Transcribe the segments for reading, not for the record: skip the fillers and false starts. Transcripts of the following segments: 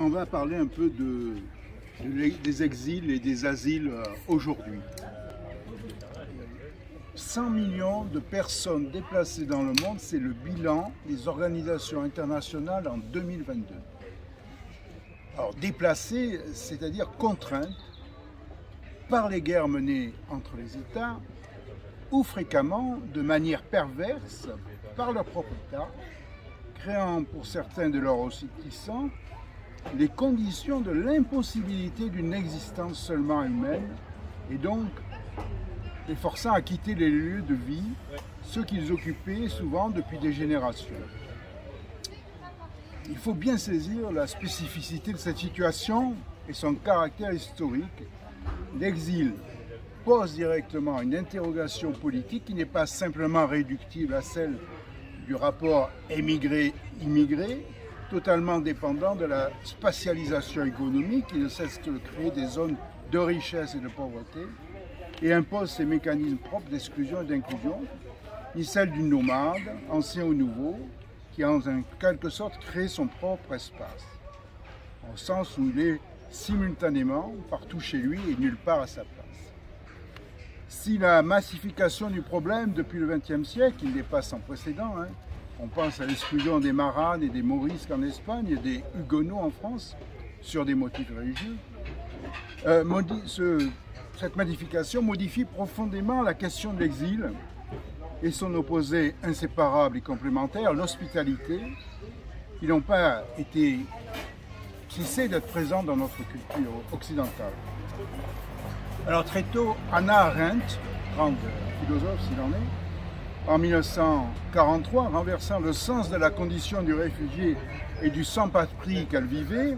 on va parler un peu des exils et des asiles aujourd'hui. 100 millions de personnes déplacées dans le monde, c'est le bilan des organisations internationales en 2022. Alors déplacées, c'est-à-dire contraintes par les guerres menées entre les États ou fréquemment de manière perverse par leur propre État, créant pour certains de leurs ressortissants les conditions de l'impossibilité d'une existence seulement humaine et donc les forçant à quitter les lieux de vie, ceux qu'ils occupaient souvent depuis des générations. Il faut bien saisir la spécificité de cette situation et son caractère historique. L'exil pose directement une interrogation politique qui n'est pas simplement réductible à celle du rapport émigré-immigré, totalement dépendant de la spatialisation économique qui ne cesse que de créer des zones de richesse et de pauvreté et impose ses mécanismes propres d'exclusion et d'inclusion, ni celle du nomade, ancien ou nouveau, qui a en quelque sorte créé son propre espace, au sens où il est simultanément partout chez lui et nulle part à sa place. Si la massification du problème depuis le XXe siècle, il n'est pas sans précédent, on pense à l'exclusion des Maranes et des Morisques en Espagne et des Huguenots en France sur des motifs religieux, cette modification modifie profondément la question de l'exil et son opposé inséparable et complémentaire, l'hospitalité, qui n'ont pas cessé d'être présents dans notre culture occidentale. Alors très tôt, Hannah Arendt, grande philosophe s'il en est, en 1943, renversant le sens de la condition du réfugié et du sans-patrie qu'elle vivait,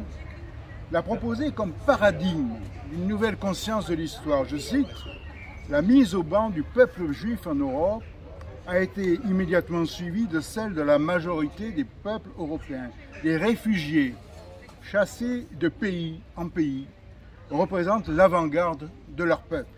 l'a proposé comme paradigme d'une nouvelle conscience de l'histoire. Je cite, « La mise au ban du peuple juif en Europe a été immédiatement suivie de celle de la majorité des peuples européens. Les réfugiés chassés de pays en pays représentent l'avant-garde de leur peuple. »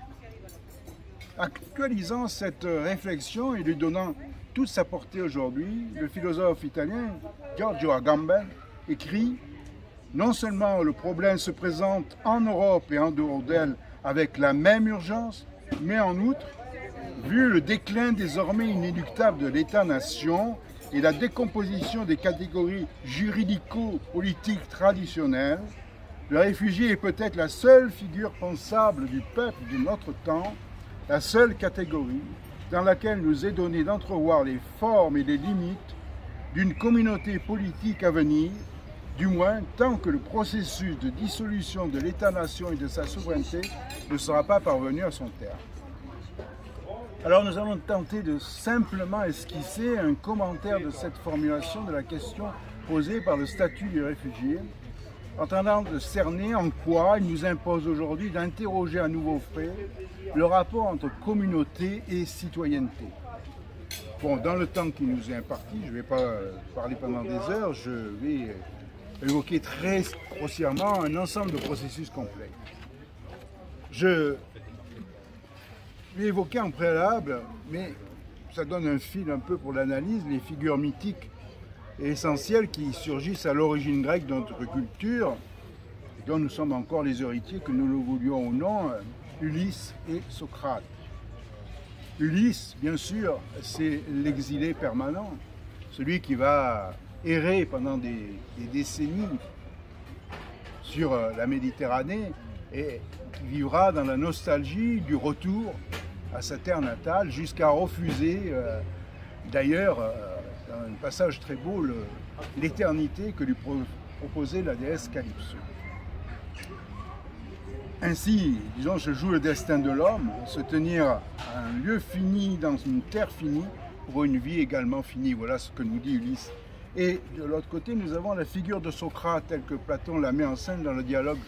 Actualisant cette réflexion et lui donnant toute sa portée aujourd'hui, le philosophe italien Giorgio Agamben écrit « Non seulement le problème se présente en Europe et en dehors d'elle avec la même urgence, mais en outre, vu le déclin désormais inéluctable de l'État-nation et la décomposition des catégories juridico-politiques traditionnelles, le réfugié est peut-être la seule figure pensable du peuple de notre temps, la seule catégorie dans laquelle nous est donné d'entrevoir les formes et les limites d'une communauté politique à venir, du moins tant que le processus de dissolution de l'État-nation et de sa souveraineté ne sera pas parvenu à son terme. Alors nous allons tenter de simplement esquisser un commentaire de cette formulation de la question posée par le statut du réfugié, en tentant de cerner en quoi il nous impose aujourd'hui d'interroger à nouveau frais le rapport entre communauté et citoyenneté. Bon, dans le temps qui nous est imparti, je ne vais pas parler pendant des heures, je vais évoquer très grossièrement un ensemble de processus complexes. Je vais évoquer en préalable, mais ça donne un fil un peu pour l'analyse, les figures mythiques et essentielles qui surgissent à l'origine grecque de notre culture, et dont nous sommes encore les héritiers, que nous le voulions ou non, Ulysse et Socrate. Ulysse, bien sûr, c'est l'exilé permanent, celui qui va errer pendant des décennies sur la Méditerranée et qui vivra dans la nostalgie du retour à sa terre natale jusqu'à refuser, d'ailleurs, dans un passage très beau, l'éternité que lui proposait la déesse Calypso. Ainsi, disons, se joue le destin de l'homme, se tenir à un lieu fini, dans une terre finie, pour une vie également finie. Voilà ce que nous dit Ulysse. Et de l'autre côté, nous avons la figure de Socrate, telle que Platon la met en scène dans le dialogue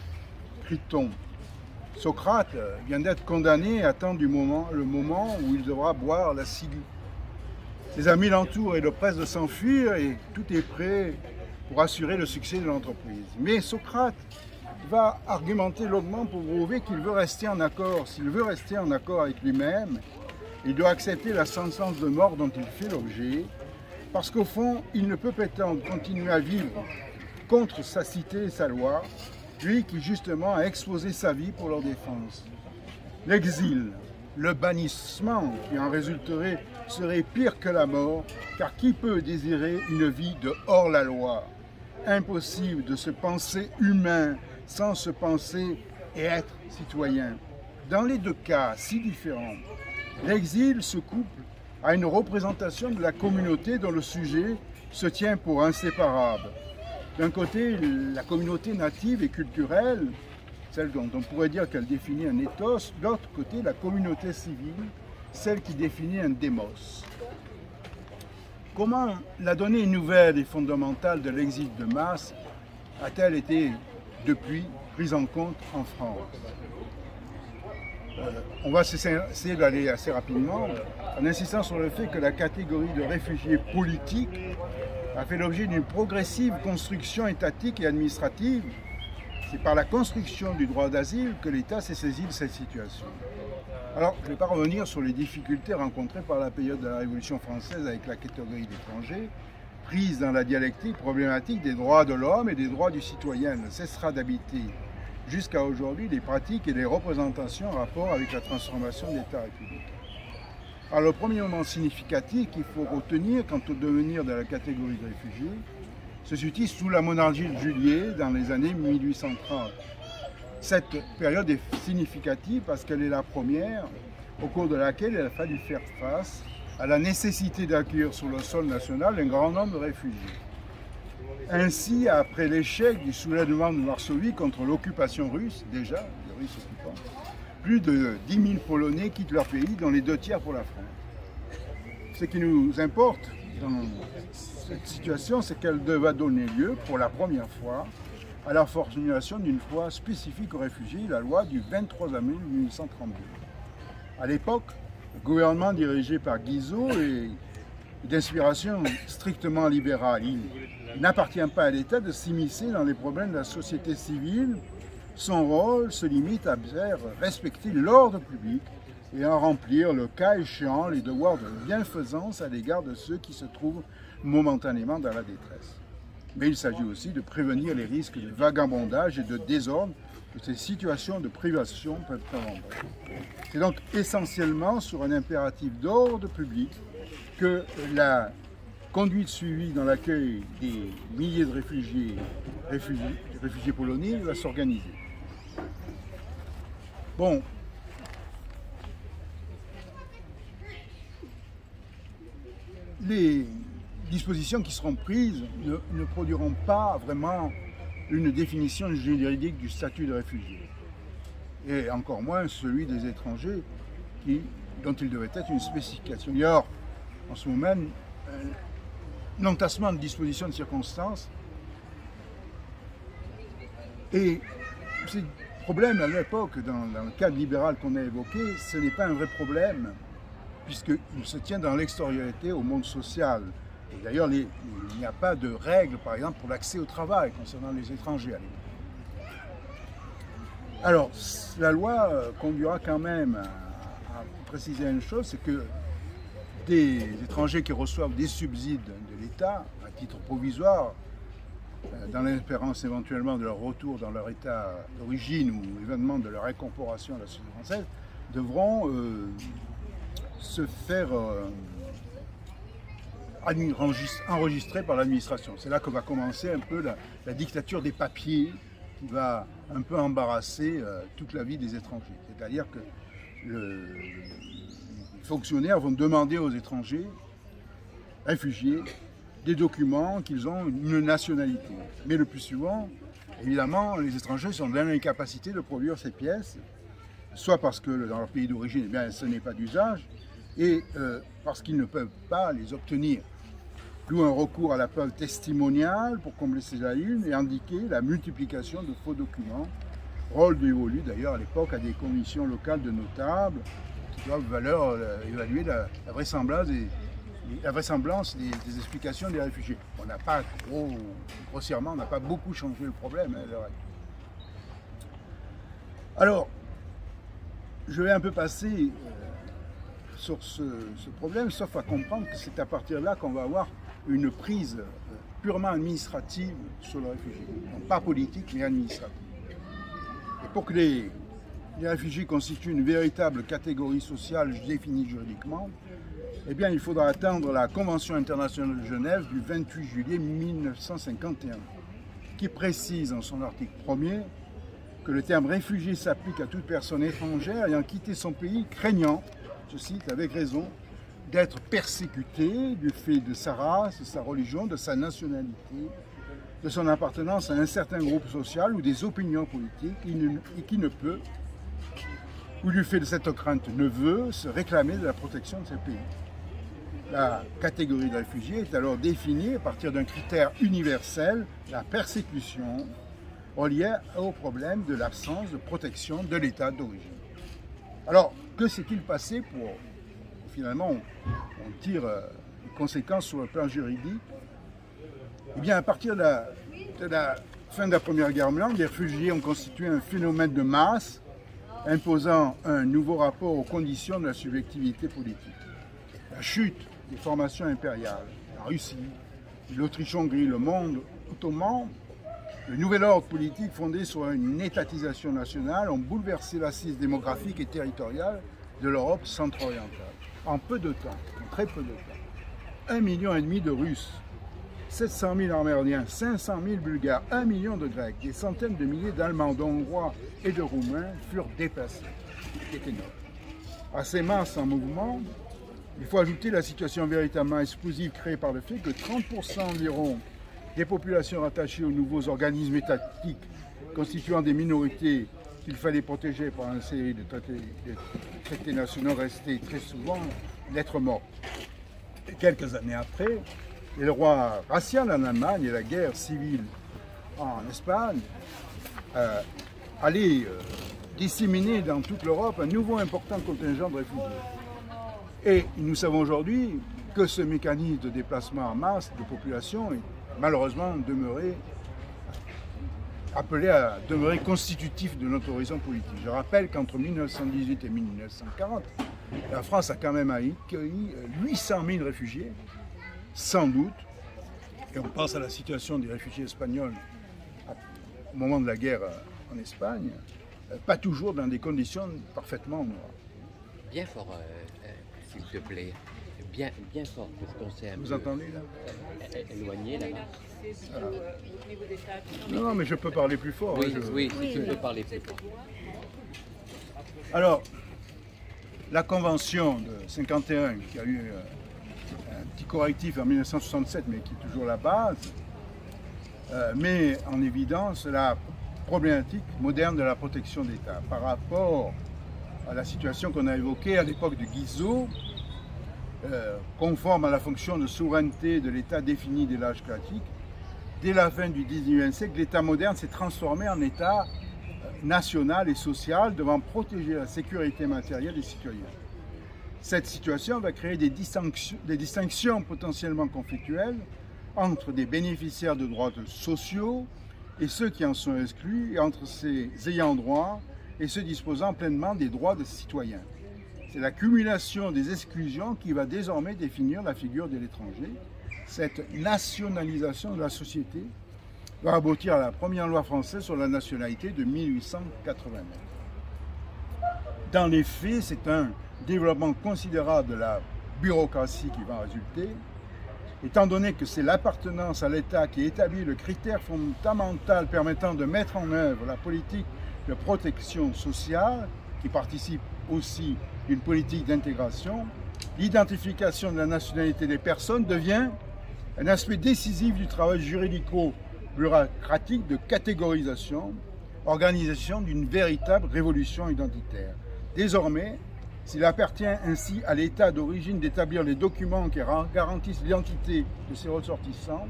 Criton. Socrate vient d'être condamné et attend le moment où il devra boire la ciguë. Ses amis l'entourent et le pressent de s'enfuir et tout est prêt pour assurer le succès de l'entreprise. Mais Socrate va argumenter longuement pour prouver qu'il veut rester en accord. S'il veut rester en accord avec lui-même, il doit accepter la sentence de mort dont il fait l'objet, parce qu'au fond, il ne peut prétendre continuer à vivre contre sa cité et sa loi, lui qui justement a exposé sa vie pour leur défense. L'exil, le bannissement qui en résulterait serait pire que la mort, car qui peut désirer une vie de hors la loi? Impossible de se penser humain sans se penser et être citoyen. Dans les deux cas si différents, l'exil se couple à une représentation de la communauté dont le sujet se tient pour inséparable. D'un côté, la communauté native et culturelle, celle dont on pourrait dire qu'elle définit un ethos, de l'autre côté, la communauté civile, celle qui définit un démos. Comment la donnée nouvelle et fondamentale de l'exil de masse a-t-elle été, depuis, prise en compte en France? On va essayer d'aller assez rapidement en insistant sur le fait que la catégorie de réfugiés politiques a fait l'objet d'une progressive construction étatique et administrative. C'est par la construction du droit d'asile que l'État s'est saisi de cette situation. Alors, je ne vais pas revenir sur les difficultés rencontrées par la période de la Révolution française avec la catégorie d'étrangers, prise dans la dialectique problématique des droits de l'homme et des droits du citoyen, ne cessera d'habiter jusqu'à aujourd'hui les pratiques et les représentations en rapport avec la transformation de l'État républicain. Alors, le premier moment significatif qu'il faut retenir quant au devenir de la catégorie de réfugiés se situe sous la monarchie de Juillet dans les années 1830. Cette période est significative parce qu'elle est la première au cours de laquelle il a fallu faire face à la nécessité d'accueillir sur le sol national un grand nombre de réfugiés. Ainsi, après l'échec du soulèvement de Varsovie contre l'occupation russe, déjà, les Russes occupants, plus de 10 000 Polonais quittent leur pays, dont les 2 tiers pour la France. Ce qui nous importe dans cette situation, c'est qu'elle devait donner lieu, pour la première fois, à la formulation d'une loi spécifique aux réfugiés, la loi du 23 avril 1832. À l'époque, le gouvernement dirigé par Guizot est d'inspiration strictement libérale. Il n'appartient pas à l'État de s'immiscer dans les problèmes de la société civile. Son rôle se limite à faire respecter l'ordre public et à remplir, le cas échéant, les devoirs de bienfaisance à l'égard de ceux qui se trouvent momentanément dans la détresse. Mais il s'agit aussi de prévenir les risques de vagabondage et de désordre que ces situations de privation peuvent engendrer. C'est donc essentiellement sur un impératif d'ordre public que la conduite suivie dans l'accueil des milliers de réfugiés polonais va s'organiser. Bon. Les dispositions qui seront prises ne produiront pas vraiment une définition juridique du statut de réfugié, et encore moins celui des étrangers dont il devait être une spécification. Il y a en ce moment un entassement de dispositions de circonstances, et ces problèmes à l'époque, dans le cadre libéral qu'on a évoqué, ce n'est pas un vrai problème, puisqu'il se tient dans l'extériorité au monde social. Et d'ailleurs, il n'y a pas de règles, par exemple, pour l'accès au travail concernant les étrangers à l'époque. Alors, la loi conduira quand même à préciser une chose, c'est que des étrangers qui reçoivent des subsides de l'État, à titre provisoire, dans l'espérance éventuellement de leur retour dans leur état d'origine ou éventuellement de leur incorporation à la société française, devront se faire enregistrer par l'administration. C'est là que va commencer un peu la dictature des papiers qui va un peu embarrasser toute la vie des étrangers. C'est-à-dire que les fonctionnaires vont demander aux étrangers réfugiés des documents qu'ils ont une nationalité. Mais le plus souvent, évidemment, les étrangers sont dans l'incapacité de produire ces pièces, soit parce que dans leur pays d'origine, eh bien, ce n'est pas d'usage, et parce qu'ils ne peuvent pas les obtenir. D'où un recours à la preuve testimoniale pour combler ces lacunes et indiquer la multiplication de faux documents, rôle dévolu d'ailleurs à l'époque à des commissions locales de notables qui doivent évaluer la vraisemblance des explications des réfugiés. On n'a pas grossièrement, on n'a pas beaucoup changé le problème. Hein, alors, je vais un peu passer sur ce problème, sauf à comprendre que c'est à partir de là qu'on va avoir une prise purement administrative sur le réfugié. Donc, pas politique, mais administrative. Et pour que les réfugiés constituent une véritable catégorie sociale définie juridiquement, eh bien, il faudra attendre la Convention internationale de Genève du 28 juillet 1951, qui précise en son article 1er que le terme réfugié s'applique à toute personne étrangère ayant quitté son pays craignant, je cite avec raison, d'être persécutée du fait de sa race, de sa religion, de sa nationalité, de son appartenance à un certain groupe social ou des opinions politiques et qui ne peut, ou du fait de cette crainte ne veut, se réclamer de la protection de ce pays. La catégorie de réfugiés est alors définie à partir d'un critère universel, la persécution, reliée au problème de l'absence de protection de l'État d'origine. Alors, que s'est-il passé pour, finalement, on tire les conséquences sur le plan juridique? Eh bien, à partir de la fin de la Première Guerre mondiale, les réfugiés ont constitué un phénomène de masse imposant un nouveau rapport aux conditions de la subjectivité politique. La chute des formations impériales, la Russie, l'Autriche-Hongrie, le monde ottoman, le nouvel ordre politique fondé sur une étatisation nationale ont bouleversé l'assise démographique et territoriale de l'Europe centre-orientale. En peu de temps, en très peu de temps. 1,5 million de Russes, 700 000 Arméniens, 500 000 Bulgares, 1 million de Grecs, des centaines de milliers d'Allemands, de Hongrois et de Roumains furent déplacés. C'était énorme. À ces masses en mouvement, il faut ajouter la situation véritablement explosive créée par le fait que 30% environ des populations rattachées aux nouveaux organismes étatiques constituant des minorités qu'il fallait protéger par une série de traités nationaux restaient très souvent lettres mortes. Et quelques années après, le roi racial en Allemagne et la guerre civile en Espagne allaient disséminer dans toute l'Europe un nouveau important contingent de réfugiés. Et nous savons aujourd'hui que ce mécanisme de déplacement en masse de population est malheureusement appelé à demeurer constitutif de notre horizon politique. Je rappelle qu'entre 1918 et 1940, la France a quand même accueilli 800 000 réfugiés, sans doute, et on pense à la situation des réfugiés espagnols au moment de la guerre en Espagne, pas toujours dans des conditions parfaitement noires. Bien fort, s'il te plaît. Bien fort, parce qu'on s'est un Vous peu entendez là éloigné là-bas. Non, mais je peux parler plus fort. Oui, oui, si tu peux parler plus fort. Alors, la Convention de 51, qui a eu un petit correctif en 1967, mais qui est toujours la base, met en évidence la problématique moderne de la protection d'État par rapport à la situation qu'on a évoquée à l'époque de Guizot, conforme à la fonction de souveraineté de l'État défini dès l'âge classique. Dès la fin du XIXe siècle, l'État moderne s'est transformé en État national et social devant protéger la sécurité matérielle des citoyens. Cette situation va créer des distinctions potentiellement conflictuelles entre des bénéficiaires de droits sociaux et ceux qui en sont exclus, et entre ces ayants droit et ceux disposant pleinement des droits des citoyens. C'est la cumulation des exclusions qui va désormais définir la figure de l'étranger. Cette nationalisation de la société va aboutir à la première loi française sur la nationalité de 1889. Dans les faits, c'est un développement considérable de la bureaucratie qui va en résulter, étant donné que c'est l'appartenance à l'État qui établit le critère fondamental permettant de mettre en œuvre la politique de protection sociale, qui participe aussi d'une politique d'intégration. L'identification de la nationalité des personnes devient un aspect décisif du travail juridico-bureaucratique de catégorisation, organisation d'une véritable révolution identitaire. Désormais, s'il appartient ainsi à l'État d'origine d'établir les documents qui garantissent l'identité de ses ressortissants,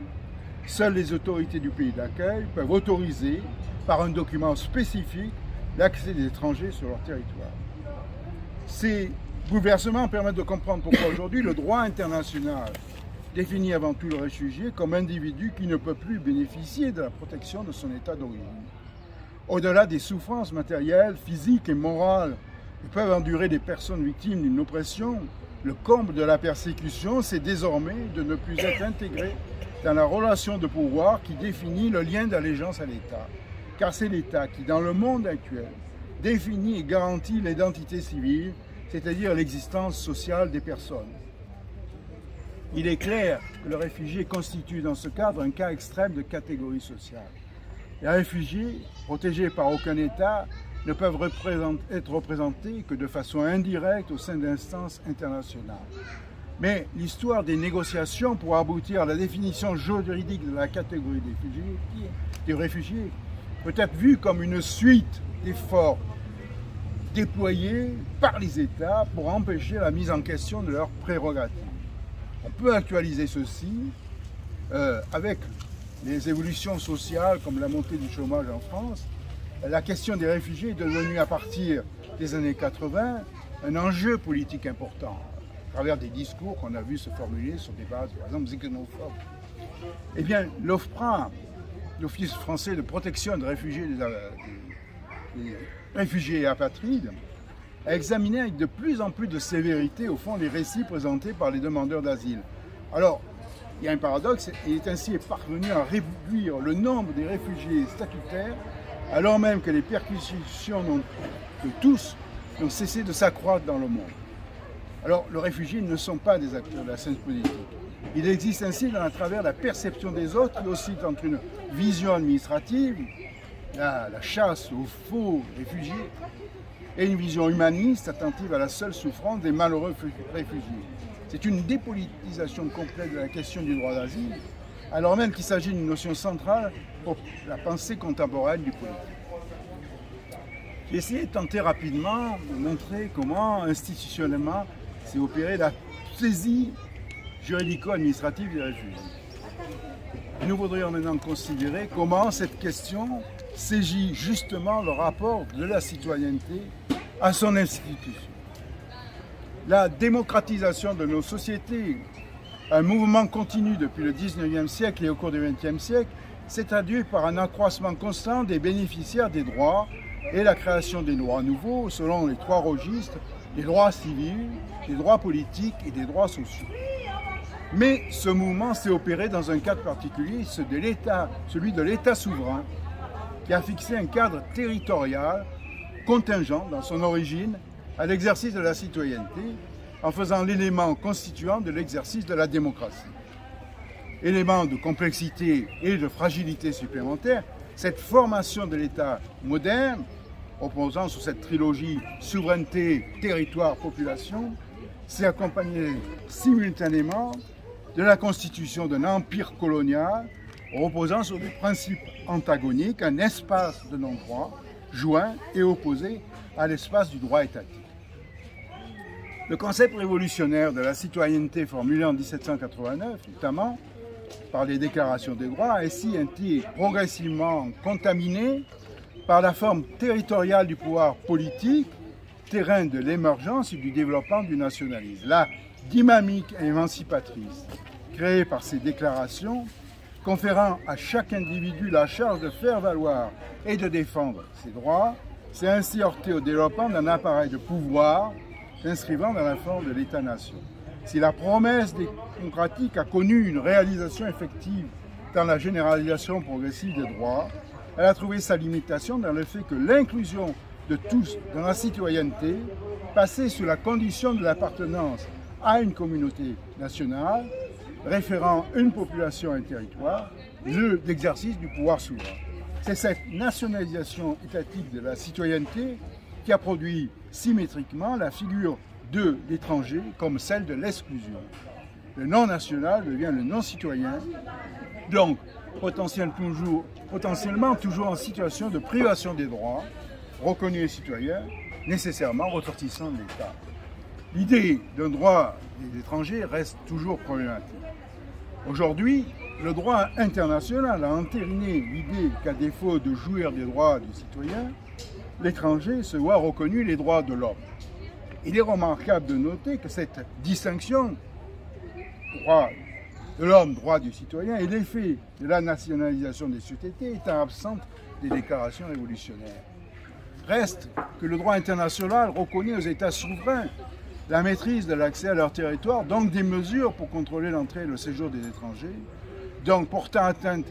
seules les autorités du pays d'accueil peuvent autoriser, par un document spécifique, l'accès des étrangers sur leur territoire. Ces bouleversements permettent de comprendre pourquoi aujourd'hui le droit international définit avant tout le réfugié comme individu qui ne peut plus bénéficier de la protection de son état d'origine. Au-delà des souffrances matérielles, physiques et morales que peuvent endurer des personnes victimes d'une oppression, le comble de la persécution, c'est désormais de ne plus être intégré dans la relation de pouvoir qui définit le lien d'allégeance à l'État. Car c'est l'État qui, dans le monde actuel, définit et garantit l'identité civile, c'est-à-dire l'existence sociale des personnes. Il est clair que le réfugié constitue dans ce cadre un cas extrême de catégorie sociale. Les réfugiés, protégés par aucun État, ne peuvent être représentés que de façon indirecte au sein d'instances internationales. Mais l'histoire des négociations pour aboutir à la définition juridique de la catégorie des réfugiés peut être vue comme une suite d'efforts déployés par les États pour empêcher la mise en question de leurs prérogatives. On peut actualiser ceci avec les évolutions sociales comme la montée du chômage en France. La question des réfugiés est devenue à partir des années 80 un enjeu politique important à travers des discours qu'on a vu se formuler sur des bases, par exemple, xénophobes. Eh bien, l'OFPRA, l'Office français de protection des réfugiés, des réfugiés et apatrides, a examiné avec de plus en plus de sévérité, au fond, les récits présentés par les demandeurs d'asile. Alors, il y a un paradoxe, il est ainsi parvenu à réduire le nombre des réfugiés statutaires, alors même que les persécutions de tous n'ont cessé de s'accroître dans le monde. Alors, les réfugiés ne sont pas des acteurs de la scène politique. Il existe ainsi, à travers la perception des autres, qui oscille entre une vision administrative, la chasse aux faux réfugiés, et une vision humaniste attentive à la seule souffrance des malheureux réfugiés. C'est une dépolitisation complète de la question du droit d'asile, alors même qu'il s'agit d'une notion centrale pour la pensée contemporaine du politique. J'ai essayé de tenter rapidement de montrer comment, institutionnellement, s'est opérée la saisie juridico-administrative des réfugiés. Et nous voudrions maintenant considérer comment cette question saisit justement le rapport de la citoyenneté à son institution. La démocratisation de nos sociétés, un mouvement continu depuis le 19e siècle et au cours du 20e siècle, s'est traduit par un accroissement constant des bénéficiaires des droits et la création des droits nouveaux selon les trois registres, les droits civils, les droits politiques et les droits sociaux. Mais ce mouvement s'est opéré dans un cadre particulier, celui de l'État souverain, qui a fixé un cadre territorial contingent dans son origine à l'exercice de la citoyenneté, en faisant l'élément constituant de l'exercice de la démocratie. Élément de complexité et de fragilité supplémentaire, cette formation de l'État moderne, reposant sur cette trilogie souveraineté, territoire, population, s'est accompagnée simultanément de la constitution d'un empire colonial reposant sur des principes antagoniques, un espace de non-droit, joint et opposé à l'espace du droit étatique. Le concept révolutionnaire de la citoyenneté formulé en 1789, notamment par les déclarations des droits, a ainsi été progressivement contaminé par la forme territoriale du pouvoir politique, terrain de l'émergence et du développement du nationalisme. La dynamique émancipatrice créée par ces déclarations, conférant à chaque individu la charge de faire valoir et de défendre ses droits, s'est ainsi heurtée au développement d'un appareil de pouvoir s'inscrivant dans la forme de l'État-nation. Si la promesse démocratique a connu une réalisation effective dans la généralisation progressive des droits, elle a trouvé sa limitation dans le fait que l'inclusion de tous dans la citoyenneté passait sous la condition de l'appartenance à une communauté nationale, référant une population et un territoire, l'exercice du pouvoir souverain. C'est cette nationalisation étatique de la citoyenneté qui a produit symétriquement la figure de l'étranger comme celle de l'exclusion. Le non-national devient le non-citoyen, donc potentiellement toujours en situation de privation des droits, reconnus et citoyens, nécessairement ressortissants de l'État. L'idée d'un droit des étrangers reste toujours problématique. Aujourd'hui, le droit international a entériné l'idée qu'à défaut de jouir des droits du citoyen, l'étranger se voit reconnu les droits de l'homme. Il est remarquable de noter que cette distinction, droit de l'homme, droit du citoyen, est l'effet de la nationalisation des sociétés étant absente des déclarations révolutionnaires. Reste que le droit international reconnaît aux États souverains la maîtrise de l'accès à leur territoire, donc des mesures pour contrôler l'entrée et le séjour des étrangers, donc portant atteinte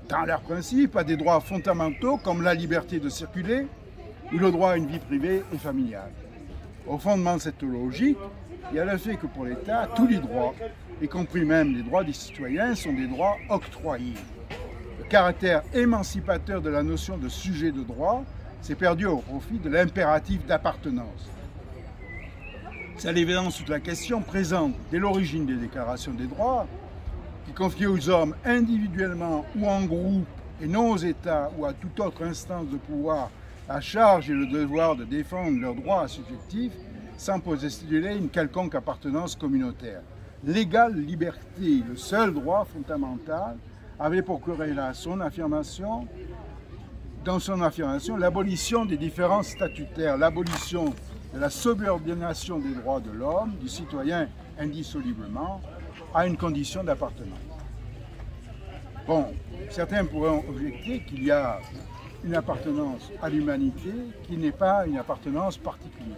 dans leurs principes à des droits fondamentaux comme la liberté de circuler ou le droit à une vie privée et familiale. Au fondement de cette logique, il y a le fait que pour l'État, tous les droits, y compris même les droits des citoyens, sont des droits octroyés. Le caractère émancipateur de la notion de sujet de droit s'est perdu au profit de l'impératif d'appartenance. C'est à l'évidence toute la question présente dès l'origine des déclarations des droits, qui confiait aux hommes individuellement ou en groupe, et non aux États ou à toute autre instance de pouvoir, la charge et le devoir de défendre leurs droits subjectifs sans postuler une quelconque appartenance communautaire. L'égale liberté, le seul droit fondamental, avait pour corrélation dans son affirmation l'abolition des différences statutaires, l'abolition de la subordination des droits de l'homme, du citoyen indissolublement, à une condition d'appartenance. Bon, certains pourraient objecter qu'il y a une appartenance à l'humanité qui n'est pas une appartenance particulière.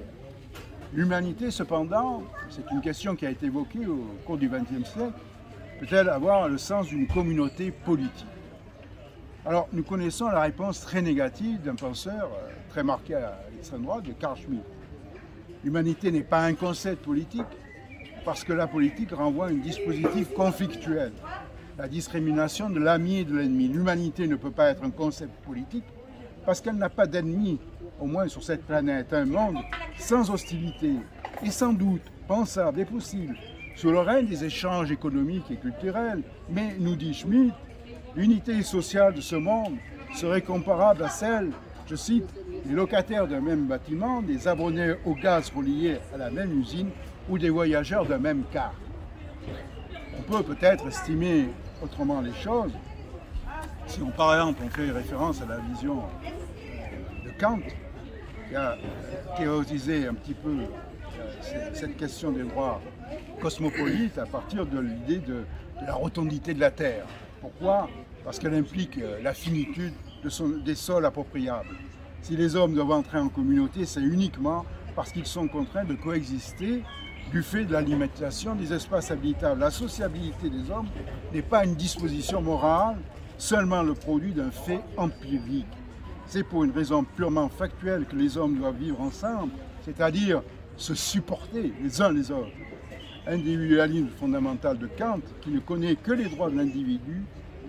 L'humanité, cependant, c'est une question qui a été évoquée au cours du XXe siècle, peut-elle avoir le sens d'une communauté politique? Alors, nous connaissons la réponse très négative d'un penseur très marqué à l'extrême droite, de Carl Schmitt. L'humanité n'est pas un concept politique, parce que la politique renvoie à un dispositif conflictuel, la discrimination de l'ami et de l'ennemi. L'humanité ne peut pas être un concept politique, parce qu'elle n'a pas d'ennemi, au moins sur cette planète, un monde sans hostilité, et sans doute pensable et possible, sous le règne des échanges économiques et culturels. Mais, nous dit Schmitt, l'unité sociale de ce monde serait comparable à celle, je cite, des locataires d'un même bâtiment, des abonnés au gaz reliés à la même usine ou des voyageurs d'un même car. On peut peut-être estimer autrement les choses si on, par exemple, on fait référence à la vision de Kant, qui a théorisé un petit peu cette question des droits cosmopolites à partir de l'idée de la rotondité de la Terre. Pourquoi? Parce qu'elle implique la finitude des sols appropriables. Si les hommes doivent entrer en communauté, c'est uniquement parce qu'ils sont contraints de coexister du fait de la limitation des espaces habitables. La sociabilité des hommes n'est pas une disposition morale, seulement le produit d'un fait empirique. C'est pour une raison purement factuelle que les hommes doivent vivre ensemble, c'est-à-dire se supporter les uns les autres. Individualisme fondamental de Kant qui ne connaît que les droits de l'individu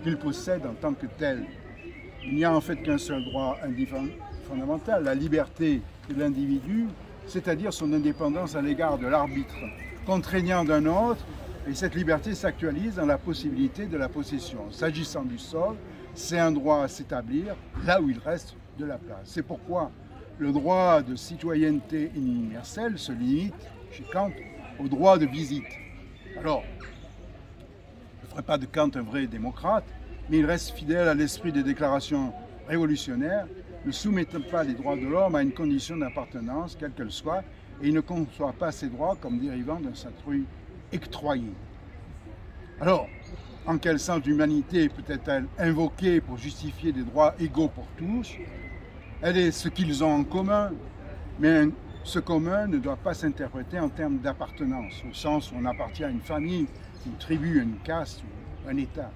qu'il possède en tant que tel. Il n'y a en fait qu'un seul droit fondamental, la liberté de l'individu, c'est-à-dire son indépendance à l'égard de l'arbitre contraignant d'un autre, et cette liberté s'actualise dans la possibilité de la possession. S'agissant du sol, c'est un droit à s'établir là où il reste de la place. C'est pourquoi le droit de citoyenneté universelle se limite, chez Kant, au droit de visite. Alors, je ne ferai pas de Kant un vrai démocrate, mais il reste fidèle à l'esprit des déclarations révolutionnaires, ne soumettant pas les droits de l'homme à une condition d'appartenance, quelle qu'elle soit, et il ne conçoit pas ces droits comme dérivant d'un statut octroyé. Alors, en quel sens l'humanité peut-elle invoquée pour justifier des droits égaux pour tous? Elle est ce qu'ils ont en commun, mais ce commun ne doit pas s'interpréter en termes d'appartenance, au sens où on appartient à une famille, une tribu, une caste ou un État.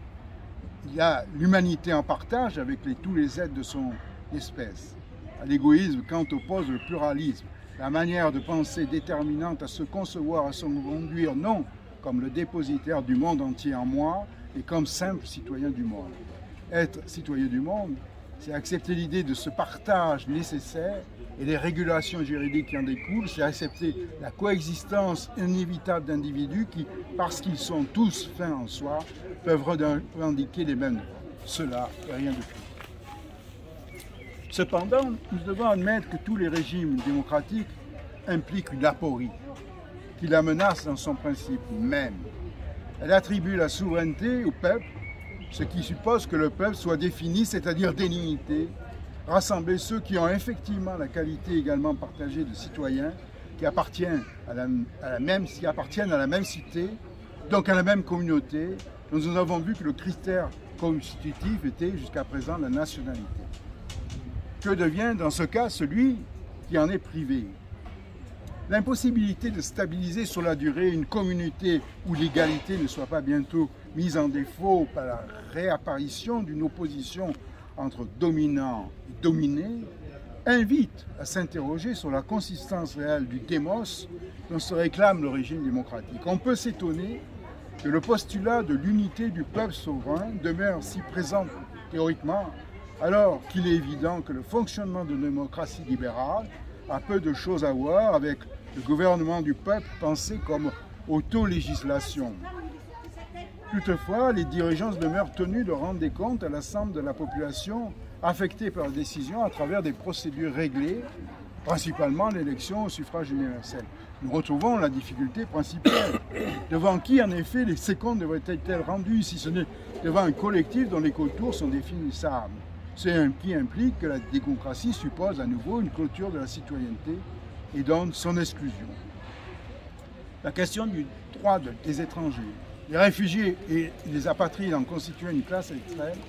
Il y a l'humanité en partage avec tous les êtres de son espèce. À l'égoïsme, Kant oppose le pluralisme, la manière de penser déterminante à se concevoir, à se conduire, non comme le dépositaire du monde entier en moi, mais comme simple citoyen du monde. Être citoyen du monde, c'est accepter l'idée de ce partage nécessaire et les régulations juridiques qui en découlent, c'est accepter la coexistence inévitable d'individus qui, parce qu'ils sont tous fins en soi, peuvent revendiquer les mêmes droits. Cela et rien de plus. Cependant, nous devons admettre que tous les régimes démocratiques impliquent une aporie, qui la menace dans son principe même. Elle attribue la souveraineté au peuple, ce qui suppose que le peuple soit défini, c'est-à-dire délimité, rassembler ceux qui ont effectivement la qualité également partagée de citoyens, qui appartiennent à la même cité, donc à la même communauté, dont nous avons vu que le critère constitutif était jusqu'à présent la nationalité. Que devient dans ce cas celui qui en est privé? L'impossibilité de stabiliser sur la durée une communauté où l'égalité ne soit pas bientôt mise en défaut par la réapparition d'une opposition entre dominants et dominés, invite à s'interroger sur la consistance réelle du démos dont se réclame le régime démocratique. On peut s'étonner que le postulat de l'unité du peuple souverain demeure si présent théoriquement, alors qu'il est évident que le fonctionnement de la démocratie libérale a peu de choses à voir avec le gouvernement du peuple pensé comme autolégislation. Toutefois, les dirigeants demeurent tenus de rendre des comptes à l'ensemble de la population affectée par la décision à travers des procédures réglées, principalement l'élection au suffrage universel. Nous retrouvons la difficulté principale. Devant qui, en effet, les séquences devraient-elles rendues, si ce n'est devant un collectif dont les contours sont définissables? Ce qui implique que la démocratie suppose à nouveau une clôture de la citoyenneté et donc son exclusion. La question du droit des étrangers, les réfugiés et les apatrides en constituant une classe extrême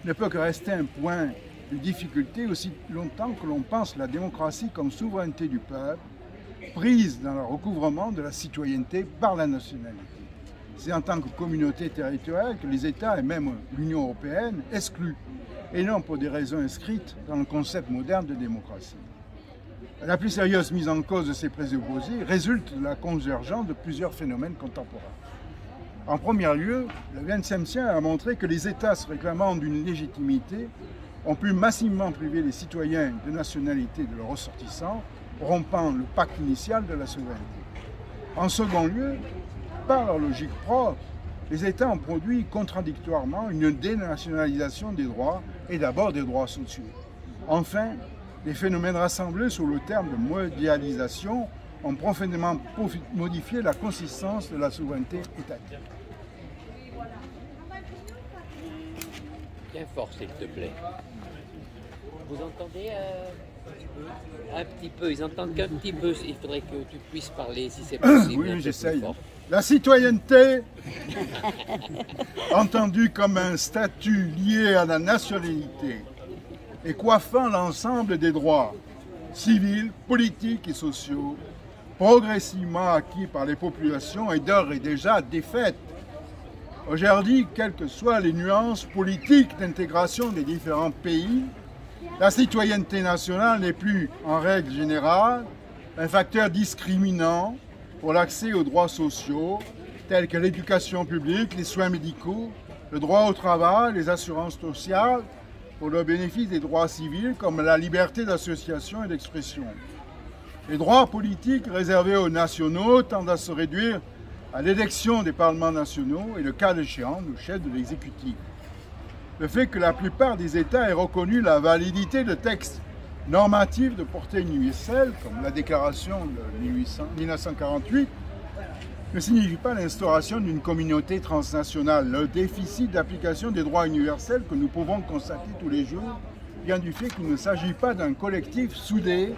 ne peut que rester un point de difficulté aussi longtemps que l'on pense la démocratie comme souveraineté du peuple, prise dans le recouvrement de la citoyenneté par la nationalité. C'est en tant que communauté territoriale que les États et même l'Union européenne excluent, et non pour des raisons inscrites dans le concept moderne de démocratie. La plus sérieuse mise en cause de ces présupposés résulte de la convergence de plusieurs phénomènes contemporains. En premier lieu, le XXe siècle a montré que les États se réclamant d'une légitimité ont pu massivement priver les citoyens de nationalité de leurs ressortissants, rompant le pacte initial de la souveraineté. En second lieu, par leur logique propre, les États ont produit contradictoirement une dénationalisation des droits et d'abord des droits sociaux. Enfin, les phénomènes rassemblés sous le terme de mondialisation ont profondément modifié la consistance de la souveraineté étatique. Bien fort, s'il te plaît. Vous entendez un petit peu, ils entendent qu'un petit peu. Il faudrait que tu puisses parler si c'est possible. Oui, j'essaye. La citoyenneté, entendue comme un statut lié à la nationalité et coiffant l'ensemble des droits civils, politiques et sociaux, progressivement acquis par les populations et d'ores et déjà défaite. Aujourd'hui, quelles que soient les nuances politiques d'intégration des différents pays, la citoyenneté nationale n'est plus, en règle générale, un facteur discriminant pour l'accès aux droits sociaux, tels que l'éducation publique, les soins médicaux, le droit au travail, les assurances sociales, pour le bénéfice des droits civils comme la liberté d'association et d'expression. Les droits politiques réservés aux nationaux tendent à se réduire à l'élection des parlements nationaux et le cas échéant, le chef de l'exécutif. Le fait que la plupart des États aient reconnu la validité de textes normatifs de portée universelle, comme la déclaration de 1948, ne signifie pas l'instauration d'une communauté transnationale. Le déficit d'application des droits universels que nous pouvons constater tous les jours vient du fait qu'il ne s'agit pas d'un collectif soudé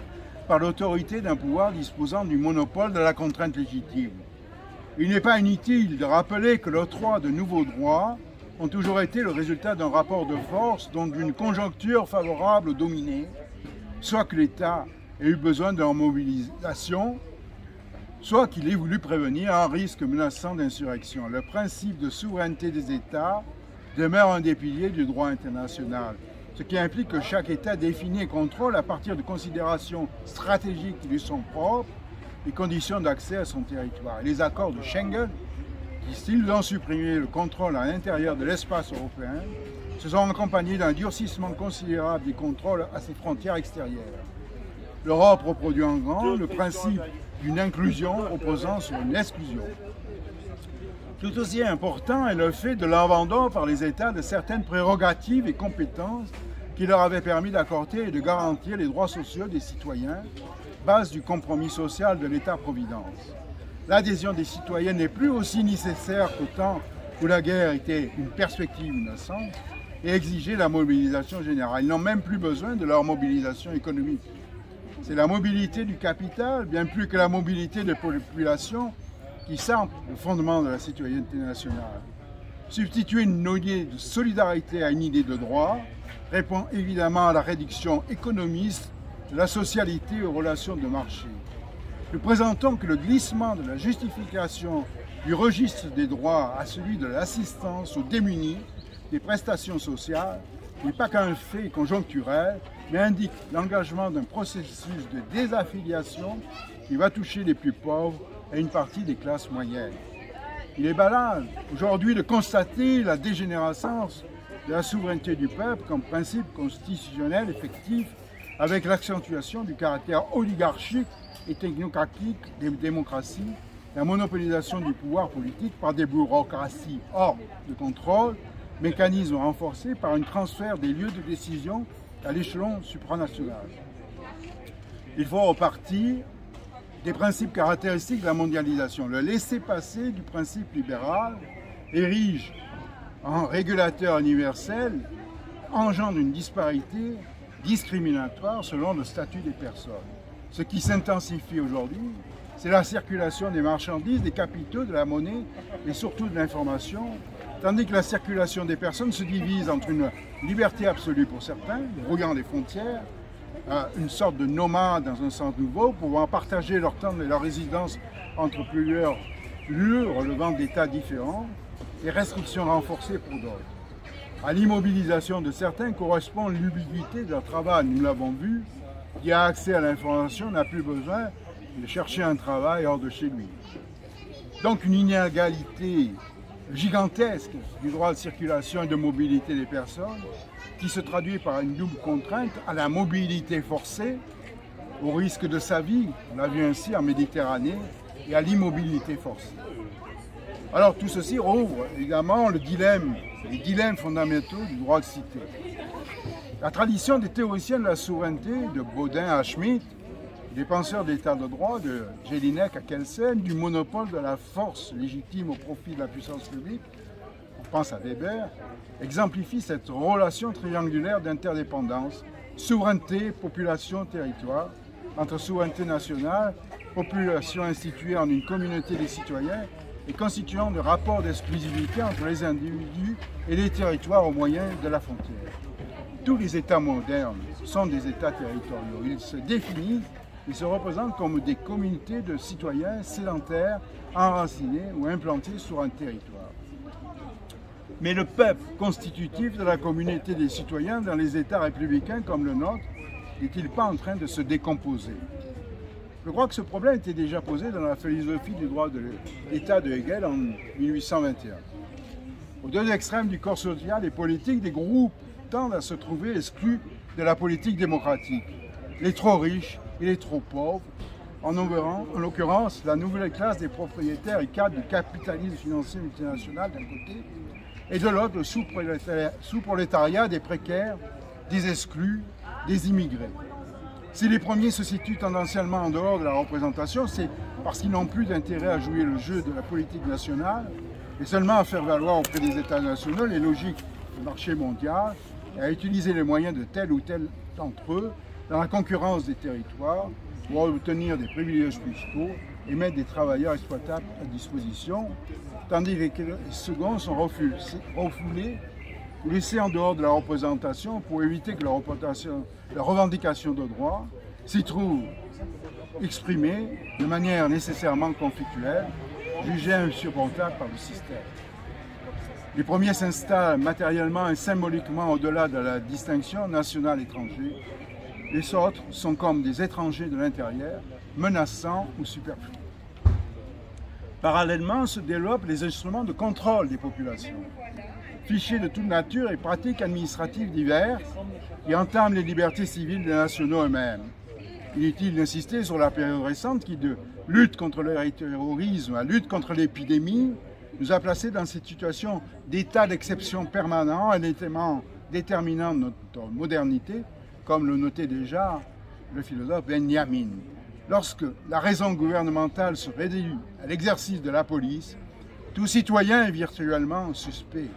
par l'autorité d'un pouvoir disposant du monopole de la contrainte légitime. Il n'est pas inutile de rappeler que l'octroi de nouveaux droits ont toujours été le résultat d'un rapport de force, donc d'une conjoncture favorable aux dominés, soit que l'État ait eu besoin de leur mobilisation, soit qu'il ait voulu prévenir un risque menaçant d'insurrection. Le principe de souveraineté des États demeure un des piliers du droit international, ce qui implique que chaque État définit et contrôle à partir de considérations stratégiques qui lui sont propres les conditions d'accès à son territoire. Et les accords de Schengen, qui, s'ils ont supprimé le contrôle à l'intérieur de l'espace européen, se sont accompagnés d'un durcissement considérable des contrôles à ses frontières extérieures. L'Europe reproduit en grand le principe d'une inclusion reposant sur une exclusion. Tout aussi important est le fait de l'abandon par les États de certaines prérogatives et compétences qui leur avaient permis d'accorder et de garantir les droits sociaux des citoyens, base du compromis social de l'État-providence. L'adhésion des citoyens n'est plus aussi nécessaire qu'au temps où la guerre était une perspective innocente et exigeait la mobilisation générale. Ils n'ont même plus besoin de leur mobilisation économique. C'est la mobilité du capital, bien plus que la mobilité des populations, qui semble le fondement de la citoyenneté nationale. Substituer une idée de solidarité à une idée de droit répond évidemment à la réduction économiste de la socialité aux relations de marché. nous présentons que le glissement de la justification du registre des droits à celui de l'assistance aux démunis des prestations sociales n'est pas qu'un fait conjoncturel, mais indique l'engagement d'un processus de désaffiliation qui va toucher les plus pauvres et une partie des classes moyennes. Il est banal aujourd'hui de constater la dégénérescence de la souveraineté du peuple comme principe constitutionnel effectif avec l'accentuation du caractère oligarchique et technocratique des démocraties, la monopolisation du pouvoir politique par des bureaucraties hors de contrôle, mécanisme renforcé par un transfert des lieux de décision à l'échelon supranational. Il faut repartir des principes caractéristiques de la mondialisation. Le laisser-passer du principe libéral érige en régulateur universel, engendre une disparité discriminatoire selon le statut des personnes. Ce qui s'intensifie aujourd'hui, c'est la circulation des marchandises, des capitaux, de la monnaie et surtout de l'information, tandis que la circulation des personnes se divise entre une liberté absolue pour certains, brouillant les frontières, une sorte de nomades dans un sens nouveau, pouvant partager leur temps et leur résidence entre plusieurs lieux relevant d'États différents, et restrictions renforcées pour d'autres. À l'immobilisation de certains correspond l'ubiquité de leur travail. Nous l'avons vu, qui a accès à l'information n'a plus besoin de chercher un travail hors de chez lui. Donc une inégalité gigantesque du droit de circulation et de mobilité des personnes qui se traduit par une double contrainte à la mobilité forcée, au risque de sa vie, on l'a vu ainsi en Méditerranée, et à l'immobilité forcée. Alors tout ceci rouvre évidemment les dilemmes fondamentaux du droit de cité. La tradition des théoriciens de la souveraineté, de Baudin à Schmitt, des penseurs d'état de droit, de Jelinek à Kelsen, du monopole de la force légitime au profit de la puissance publique, on pense à Weber, exemplifie cette relation triangulaire d'interdépendance, souveraineté, population, territoire, entre souveraineté nationale, population instituée en une communauté des citoyens et constituant de rapports d'exclusivité entre les individus et les territoires au moyen de la frontière. Tous les États modernes sont des États territoriaux. Ils se définissent et se représentent comme des communautés de citoyens sédentaires, enracinés ou implantés sur un territoire. Mais le peuple constitutif de la communauté des citoyens dans les États républicains comme le nôtre n'est-il pas en train de se décomposer? Je crois que ce problème était déjà posé dans la philosophie du droit de l'État de Hegel en 1821. Aux deux extrêmes du corps social et politique, des groupes tendent à se trouver exclus de la politique démocratique. Les trop riches et les trop pauvres, en l'occurrence la nouvelle classe des propriétaires et cadres du capitalisme financier multinational d'un côté, et de l'autre le sous-prolétariat des précaires, des exclus, des immigrés. Si les premiers se situent tendanciellement en dehors de la représentation, c'est parce qu'ils n'ont plus d'intérêt à jouer le jeu de la politique nationale et seulement à faire valoir auprès des États nationaux les logiques du marché mondial et à utiliser les moyens de tel ou tel d'entre eux dans la concurrence des territoires pour obtenir des privilèges fiscaux et mettre des travailleurs exploitables à disposition, tandis que les seconds sont refoulés ou laissés en dehors de la représentation pour éviter que la revendication de droit s'y trouve exprimée de manière nécessairement conflictuelle, jugée insupportable par le système. Les premiers s'installent matériellement et symboliquement au-delà de la distinction nationale-étranger. Les autres sont comme des étrangers de l'intérieur, menaçants ou superflus. Parallèlement se développent les instruments de contrôle des populations, fichiers de toute nature et pratiques administratives diverses qui entament les libertés civiles des nationaux eux-mêmes. Inutile d'insister sur la période récente qui, de lutte contre le terrorisme à lutte contre l'épidémie, nous a placés dans cette situation d'état d'exception permanent, un élément déterminant de notre modernité, comme le notait déjà le philosophe Benjamin. Lorsque la raison gouvernementale se réduit à l'exercice de la police, tout citoyen est virtuellement suspect.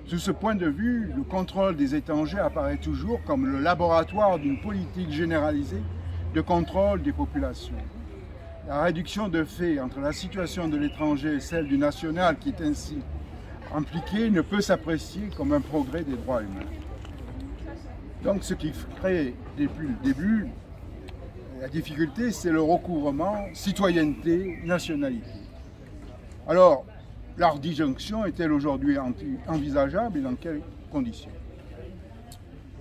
Sous ce point de vue, le contrôle des étrangers apparaît toujours comme le laboratoire d'une politique généralisée de contrôle des populations. La réduction de fait entre la situation de l'étranger et celle du national qui est ainsi impliquée ne peut s'apprécier comme un progrès des droits humains. Donc ce qui crée depuis le début La difficulté, c'est le recouvrement citoyenneté-nationalité. Alors, leur disjonction est-elle aujourd'hui envisageable et dans quelles conditions?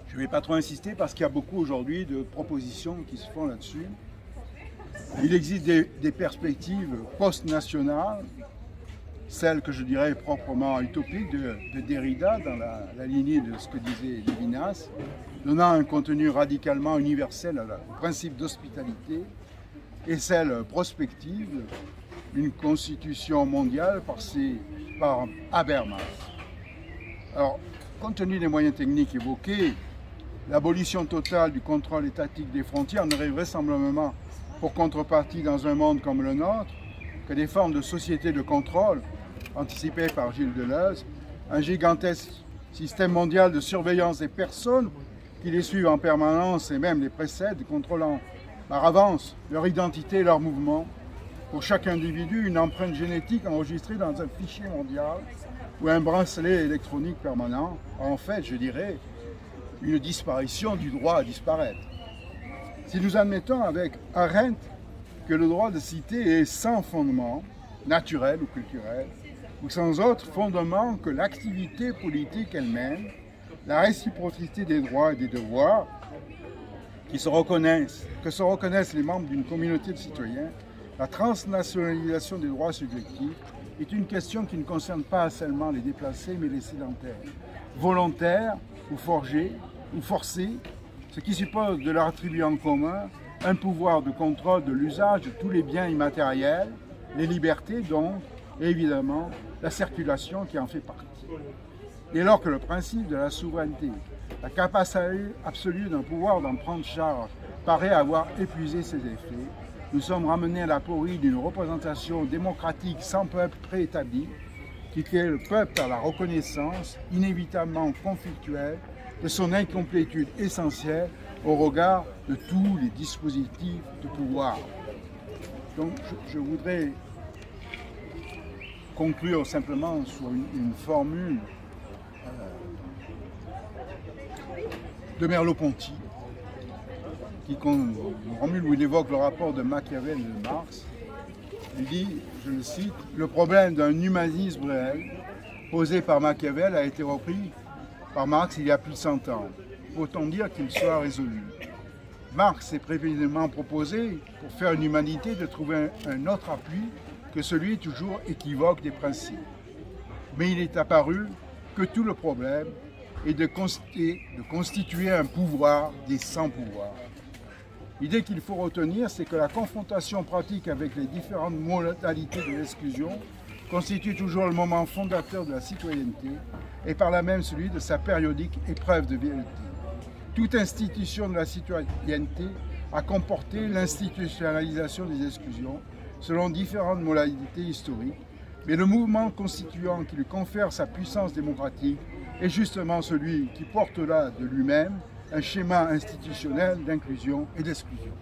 Je ne vais pas trop insister parce qu'il y a beaucoup aujourd'hui de propositions qui se font là-dessus. Il existe des perspectives post-nationales, celles que je dirais proprement utopiques de Derrida, dans la lignée de ce que disait Lévinas, donnant un contenu radicalement universel au principe d'hospitalité, et celle prospective, une constitution mondiale par Habermas. Alors, compte tenu des moyens techniques évoqués, l'abolition totale du contrôle étatique des frontières n'aurait vraisemblablement pour contrepartie dans un monde comme le nôtre que des formes de société de contrôle, anticipées par Gilles Deleuze, un gigantesque système mondial de surveillance des personnes qui les suivent en permanence et même les précèdent, contrôlant par avance leur identité et leurs mouvements. Pour chaque individu, une empreinte génétique enregistrée dans un fichier mondial ou un bracelet électronique permanent. En fait, je dirais, une disparition du droit à disparaître. Si nous admettons avec Arendt que le droit de cité est sans fondement, naturel ou culturel, ou sans autre fondement que l'activité politique elle-même, la réciprocité des droits et des devoirs, que se reconnaissent les membres d'une communauté de citoyens, la transnationalisation des droits subjectifs est une question qui ne concerne pas seulement les déplacés, mais les sédentaires, volontaires ou forgés ou forcés, ce qui suppose de leur attribuer en commun un pouvoir de contrôle de l'usage de tous les biens immatériels, les libertés donc, et évidemment la circulation qui en fait partie. Dès lors que le principe de la souveraineté, la capacité absolue d'un pouvoir d'en prendre charge, paraît avoir épuisé ses effets, nous sommes ramenés à la l'aporie d'une représentation démocratique sans peuple préétabli, qui fait le peuple à la reconnaissance inévitablement conflictuelle de son incomplétude essentielle au regard de tous les dispositifs de pouvoir. Donc je voudrais conclure simplement sur une formule de Merleau-Ponty, qui formule où il évoque le rapport de Machiavel et de Marx. Il dit, je le cite, « Le problème d'un humanisme réel posé par Machiavel a été repris par Marx il y a plus de 100 ans. Autant dire qu'il soit résolu. Marx s'est précisément proposé, pour faire une humanité, de trouver un autre appui que celui toujours équivoque des principes. Mais il est apparu que tout le problème est de constituer un pouvoir des sans-pouvoirs. L'idée qu'il faut retenir, c'est que la confrontation pratique avec les différentes modalités de l'exclusion constitue toujours le moment fondateur de la citoyenneté et par là même celui de sa périodique épreuve de vérité. Toute institution de la citoyenneté a comporté l'institutionnalisation des exclusions selon différentes modalités historiques, mais le mouvement constituant qui lui confère sa puissance démocratique est justement celui qui porte là de lui-même un schéma institutionnel d'inclusion et d'exclusion.